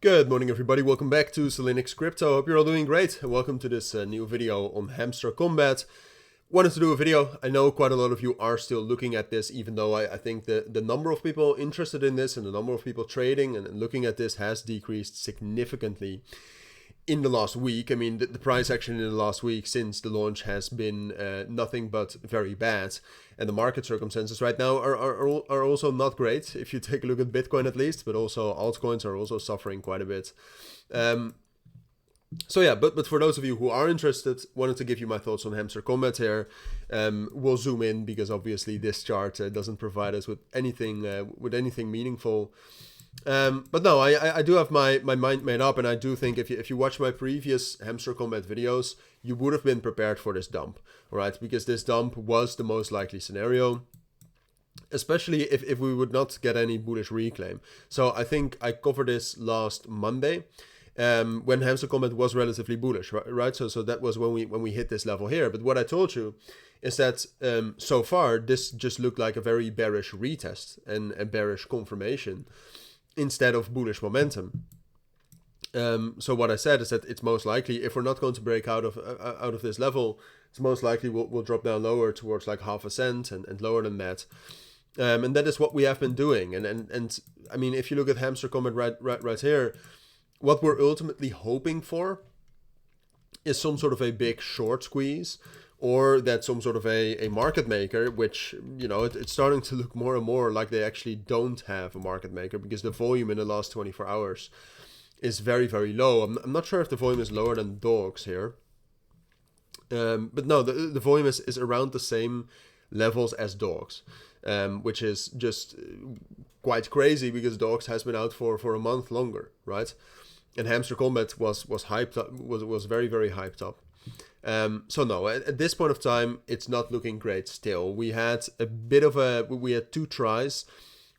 Good morning everybody, welcome back to Cilinix Crypto. Hope you're all doing great and welcome to this new video on Hamster Kombat. Wanted to do a video. I know quite a lot of you are still looking at this, even though I think the number of people interested in this and the number of people trading and looking at this has decreased significantly in the last week. I mean, the price action in the last week since the launch has been nothing but very bad. And the market circumstances right now are also not great, if you take a look at Bitcoin at least, but also altcoins are also suffering quite a bit. So yeah, but for those of you who are interested, wanted to give you my thoughts on Hamster Kombat here. We'll zoom in because obviously this chart doesn't provide us with anything meaningful. But no, I do have my mind made up, and I do think if you watch my previous Hamster Kombat videos, you would have been prepared for this dump, right? Because this dump was the most likely scenario, especially if we would not get any bullish reclaim. So I think I covered this last Monday, when Hamster Kombat was relatively bullish, right? So that was when we hit this level here. But what I told you is that so far this just looked like a very bearish retest and a bearish confirmation instead of bullish momentum. So what I said is that it's most likely, if we're not going to break out of this level, it's most likely we'll drop down lower towards like half a cent and lower than that. And that is what we have been doing. And I mean, if you look at Hamster Kombat right here, what we're ultimately hoping for is some sort of a big short squeeze, or that some sort of a market maker, which, you know, it's starting to look more and more like they actually don't have a market maker, because the volume in the last 24 hours is very, very low. I'm not sure if the volume is lower than dogs here. But no, the volume is around the same levels as dogs, which is just quite crazy because dogs has been out for a month longer, right? And Hamster Kombat was hyped up, was very, very hyped up. So no, at this point of time, it's not looking great still. We had we had two tries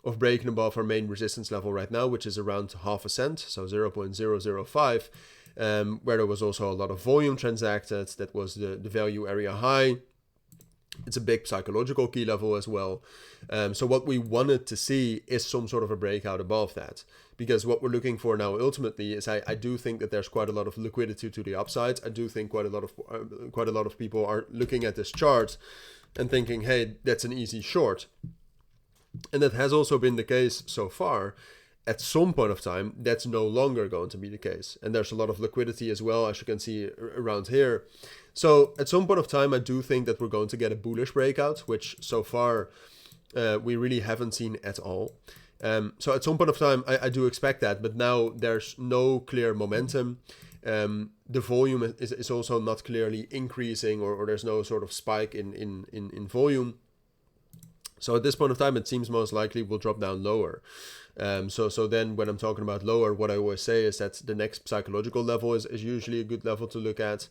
of breaking above our main resistance level right now, which is around half a cent, so 0.005, where there was also a lot of volume transacted. That was the value area high. It's a big psychological key level as well. So what we wanted to see is some sort of a breakout above that, because what we're looking for now ultimately is I do think that there's quite a lot of liquidity to the upside. I do think quite a lot of people are looking at this chart and thinking, hey, that's an easy short. And that has also been the case so far. At some point of time, that's no longer going to be the case. And there's a lot of liquidity as well, as you can see around here. So at some point of time, I do think that we're going to get a bullish breakout, which so far we really haven't seen at all. So at some point of time, I do expect that, but now there's no clear momentum. The volume is also not clearly increasing, or there's no sort of spike in volume. So at this point of time, it seems most likely we'll drop down lower. So then when I'm talking about lower, what I always say is that the next psychological level is usually a good level to look at.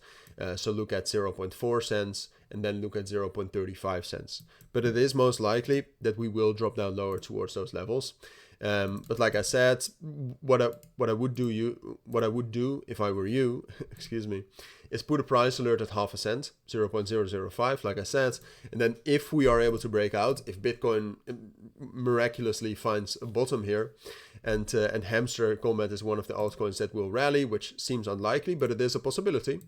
So look at 0.4 cents and then look at 0.35 cents. But it is most likely that we will drop down lower towards those levels. But like I said, what I would do if I were you, excuse me, is put a price alert at half a cent, 0.005, like I said. And then if we are able to break out, if Bitcoin miraculously finds a bottom here, and Hamster Kombat is one of the altcoins that will rally, which seems unlikely, but it is a possibility,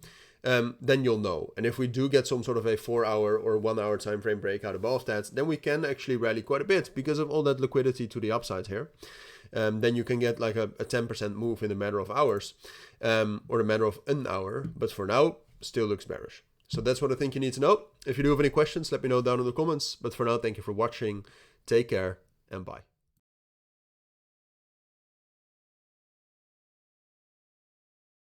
then you'll know. And if we do get some sort of a 4-hour or 1-hour time frame breakout above that, then we can actually rally quite a bit because of all that liquidity to the upside here. Then you can get like a 10% move in a matter of hours, or a matter of an hour. But for now, still looks bearish. So that's what I think you need to know. If you do have any questions, let me know down in the comments. But for now, thank you for watching. Take care and bye.